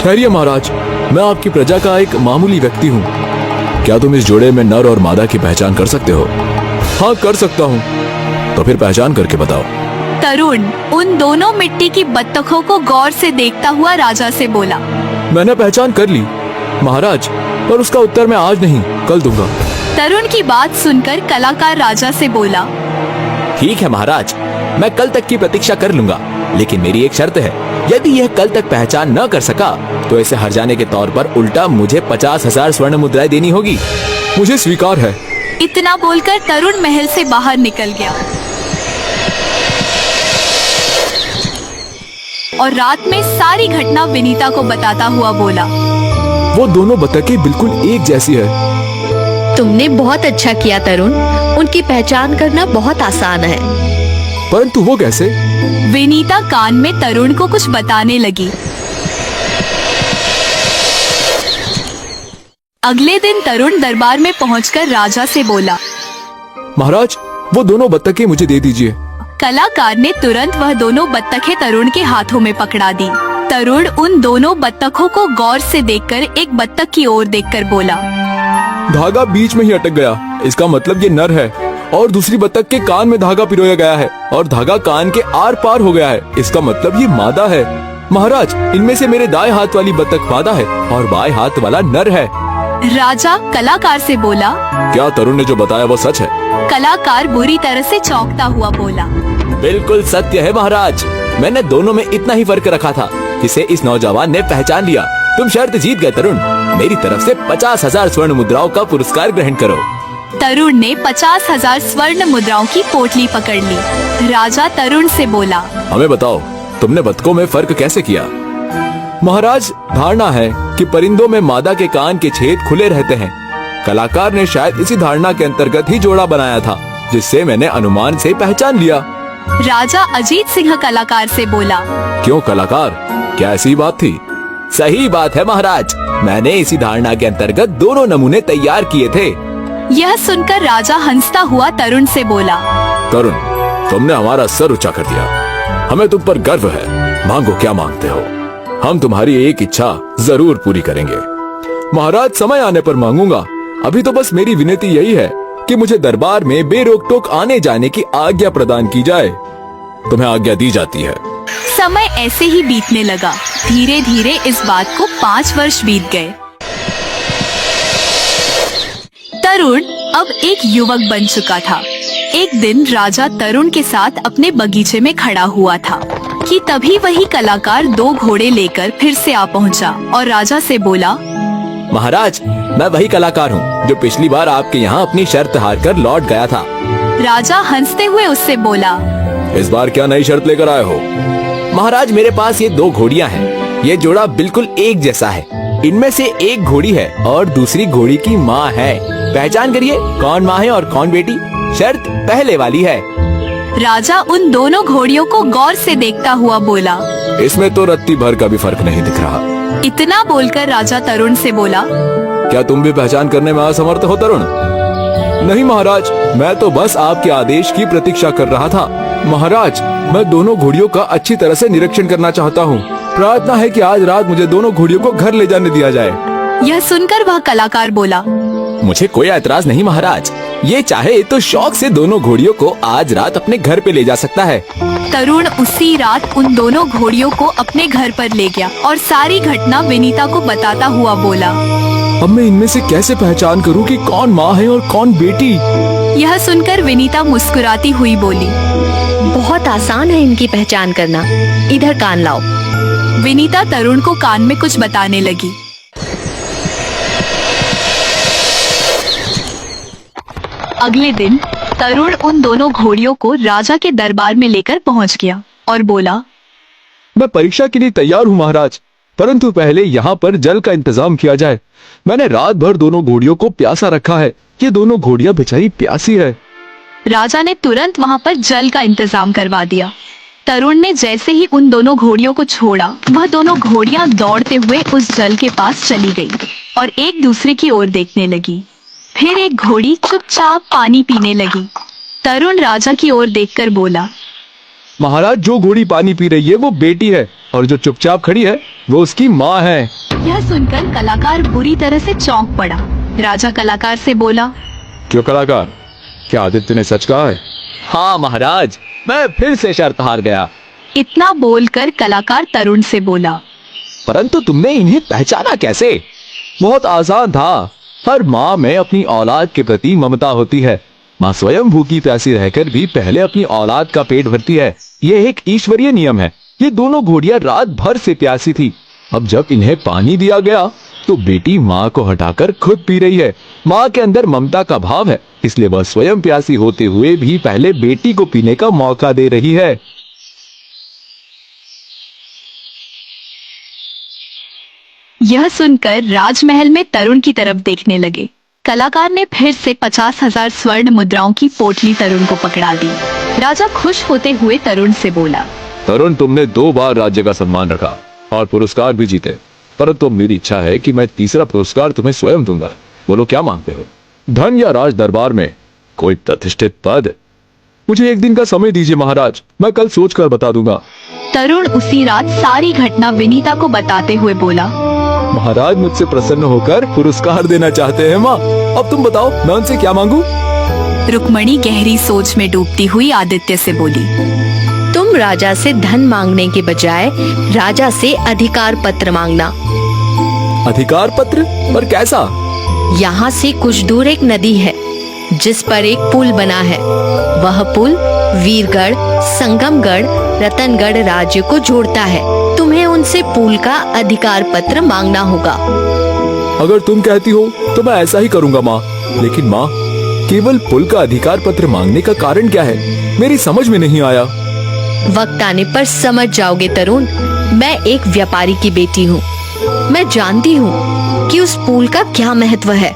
ठहरिए महाराज, मैं आपकी प्रजा का एक मामूली व्यक्ति हूँ। क्या तुम इस जोड़े में नर और मादा की पहचान कर सकते हो? हाँ, कर सकता हूँ। तो फिर पहचान करके बताओ। तरुण उन दोनों मिट्टी की बत्तखों को गौर से देखता हुआ राजा से बोला। मैंने पहचान कर ली महाराज, पर उसका उत्तर मैं आज नहीं कल दूंगा। तरुण की बात सुनकर कलाकार राजा से बोला। ठीक है महाराज, मैं कल तक की प्रतीक्षा कर लूंगा, लेकिन मेरी एक शर्त है। यदि यह कल तक पहचान न कर सका तो इसे हर जाने के तौर पर उल्टा मुझे 50,000 स्वर्ण मुद्राएं देनी होगी। मुझे स्वीकार है। इतना बोलकर तरुण महल से बाहर निकल गया और रात में सारी घटना विनीता को बताता हुआ बोला। वो दोनों बतखें बिल्कुल एक जैसी है। तुमने बहुत अच्छा किया तरुण, उनकी पहचान करना बहुत आसान है। परंतु वो कैसे? विनीता कान में तरुण को कुछ बताने लगी। अगले दिन तरुण दरबार में पहुंचकर राजा से बोला। महाराज, वो दोनों बत्तखें मुझे दे दीजिए। कलाकार ने तुरंत वह दोनों बत्तखें तरुण के हाथों में पकड़ा दी। तरुण उन दोनों बत्तखों को गौर से देखकर एक बत्तख की ओर देखकर बोला। धागा बीच में ही अटक गया, इसका मतलब ये नर है, और दूसरी बत्तख के कान में धागा पिरोया गया है और धागा कान के आर पार हो गया है, इसका मतलब ये मादा है। महाराज, इनमें से मेरे दाएं हाथ वाली बत्तख मादा है और बाएं हाथ वाला नर है। राजा कलाकार से बोला। क्या तरुण ने जो बताया वो सच है? कलाकार बुरी तरह से चौंकता हुआ बोला। बिल्कुल सत्य है महाराज, मैंने दोनों में इतना ही फर्क रखा था जिसे इस नौजवान ने पहचान लिया। तुम शर्त जीत गए तरुण, मेरी तरफ से 50,000 स्वर्ण मुद्राओं का पुरस्कार ग्रहण करो। तरुण ने 50,000 स्वर्ण मुद्राओं की पोटली पकड़ ली। राजा तरुण से बोला। हमें बताओ, तुमने बतखों में फर्क कैसे किया? महाराज, धारणा है कि परिंदों में मादा के कान के छेद खुले रहते हैं। कलाकार ने शायद इसी धारणा के अंतर्गत ही जोड़ा बनाया था, जिससे मैंने अनुमान से पहचान लिया। राजा अजीत सिंह कलाकार से बोला। क्यों कलाकार, क्या ऐसी बात थी? सही बात है महाराज, मैंने इसी धारणा के अंतर्गत दोनों नमूने तैयार किए थे। यह सुनकर राजा हंसता हुआ तरुण से बोला। तरुण, तुमने हमारा सर ऊंचा कर दिया। हमें तुम पर गर्व है। मांगो, क्या मांगते हो? हम तुम्हारी एक इच्छा जरूर पूरी करेंगे। महाराज, समय आने पर मांगूंगा। अभी तो बस मेरी विनती यही है कि मुझे दरबार में बेरोक टोक आने जाने की आज्ञा प्रदान की जाए। तुम्हें आज्ञा दी जाती है। समय ऐसे ही बीतने लगा। धीरे धीरे इस बात को 5 वर्ष बीत गए। तरुण अब एक युवक बन चुका था। एक दिन राजा तरुण के साथ अपने बगीचे में खड़ा हुआ था कि तभी वही कलाकार 2 घोड़े लेकर फिर से आ पहुंचा और राजा से बोला। महाराज, मैं वही कलाकार हूँ जो पिछली बार आपके यहाँ अपनी शर्त हार कर लौट गया था। राजा हंसते हुए उससे बोला। इस बार क्या नई शर्त लेकर आए हो? महाराज, मेरे पास ये 2 घोड़ियाँ हैं। ये जोड़ा बिल्कुल एक जैसा है। इनमें से एक घोड़ी है और दूसरी घोड़ी की माँ है। पहचान करिए कौन माँ है और कौन बेटी। शर्त पहले वाली है। राजा उन दोनों घोड़ियों को गौर से देखता हुआ बोला। इसमें तो रत्ती भर का भी फर्क नहीं दिख रहा। इतना बोलकर राजा तरुण से बोला। क्या तुम भी पहचान करने में असमर्थ हो तरुण? नहीं महाराज, मैं तो बस आपके आदेश की प्रतीक्षा कर रहा था। महाराज, मैं दोनों घोड़ियों का अच्छी तरह से निरीक्षण करना चाहता हूँ। प्रार्थना है कि आज रात मुझे दोनों घोड़ियों को घर ले जाने दिया जाए। यह सुनकर वह कलाकार बोला। मुझे कोई ऐतराज नहीं महाराज, ये चाहे तो शौक से दोनों घोड़ियों को आज रात अपने घर पे ले जा सकता है। तरुण उसी रात उन दोनों घोड़ियों को अपने घर पर ले गया और सारी घटना विनीता को बताता हुआ बोला। अब मैं इनमें से कैसे पहचान करूं कि कौन माँ है और कौन बेटी? यह सुनकर विनीता मुस्कुराती हुई बोली। बहुत आसान है इनकी पहचान करना, इधर कान लाओ। विनीता तरुण को कान में कुछ बताने लगी। अगले दिन तरुण उन दोनों घोड़ियों को राजा के दरबार में लेकर पहुंच गया और बोला। मैं परीक्षा के लिए तैयार हूँ महाराज, परंतु पहले यहाँ पर जल का इंतजाम किया जाए। मैंने रात भर दोनों घोड़ियों को प्यासा रखा है। ये दोनों घोड़ियाँ बेचारी प्यासी है। राजा ने तुरंत वहाँ पर जल का इंतजाम करवा दिया। तरुण ने जैसे ही उन दोनों घोड़ियों को छोड़ा, वह दोनों घोड़ियाँ दौड़ते हुए उस जल के पास चली गई और एक दूसरे की ओर देखने लगी। फिर एक घोड़ी चुपचाप पानी पीने लगी। तरुण राजा की ओर देखकर बोला। महाराज, जो घोड़ी पानी पी रही है वो बेटी है और जो चुपचाप खड़ी है वो उसकी माँ है। यह सुनकर कलाकार बुरी तरह से चौंक पड़ा। राजा कलाकार से बोला, क्यों कलाकार, क्या आदित्य ने सच कहा है? हाँ महाराज, मैं फिर से शर्त हार गया। इतना बोलकर कलाकार तरुण से बोला, परंतु तुमने इन्हें पहचाना कैसे? बहुत आसान था। हर माँ में अपनी औलाद के प्रति ममता होती है। माँ स्वयं भूखी प्यासी रहकर भी पहले अपनी औलाद का पेट भरती है। ये एक ईश्वरीय नियम है। ये दोनों घोड़ियां रात भर से प्यासी थी। अब जब इन्हें पानी दिया गया तो बेटी माँ को हटाकर खुद पी रही है। माँ के अंदर ममता का भाव है, इसलिए वह स्वयं प्यासी होते हुए भी पहले बेटी को पीने का मौका दे रही है। यह सुनकर राजमहल में तरुण की तरफ देखने लगे। कलाकार ने फिर से 50,000 स्वर्ण मुद्राओं की पोटली तरुण को पकड़ा दी। राजा खुश होते हुए तरुण से बोला, तरुण, तुमने 2 बार राज्य का सम्मान रखा और पुरस्कार भी जीते, परंतु मेरी इच्छा है कि मैं तीसरा पुरस्कार तुम्हें स्वयं दूंगा। बोलो, क्या मांगते हो? धन या राज दरबार में कोई प्रतिष्ठित पद? मुझे एक दिन का समय दीजिए महाराज, मैं कल सोचकर बता दूंगा। तरुण उसी रात सारी घटना विनीता को बताते हुए बोला, महाराज मुझसे प्रसन्न होकर पुरस्कार देना चाहते हैं माँ। अब तुम बताओ, मैं उनसे क्या मांगू? रुक्मणी गहरी सोच में डूबती हुई आदित्य से बोली, तुम राजा से धन मांगने के बजाय राजा से अधिकार पत्र मांगना। अधिकार पत्र? पर कैसा? यहाँ से कुछ दूर एक नदी है जिस पर एक पुल बना है। वह पुल वीरगढ़, संगमगढ़, रतनगढ़ राज्य को जोड़ता है। तुम्हें उनसे पुल का अधिकार पत्र मांगना होगा। अगर तुम कहती हो तो मैं ऐसा ही करूंगा माँ। लेकिन माँ, केवल पुल का अधिकार पत्र मांगने का कारण क्या है? मेरी समझ में नहीं आया। वक्त आने पर समझ जाओगे तरुण। मैं एक व्यापारी की बेटी हूँ। मैं जानती हूँ कि उस पुल का क्या महत्व है।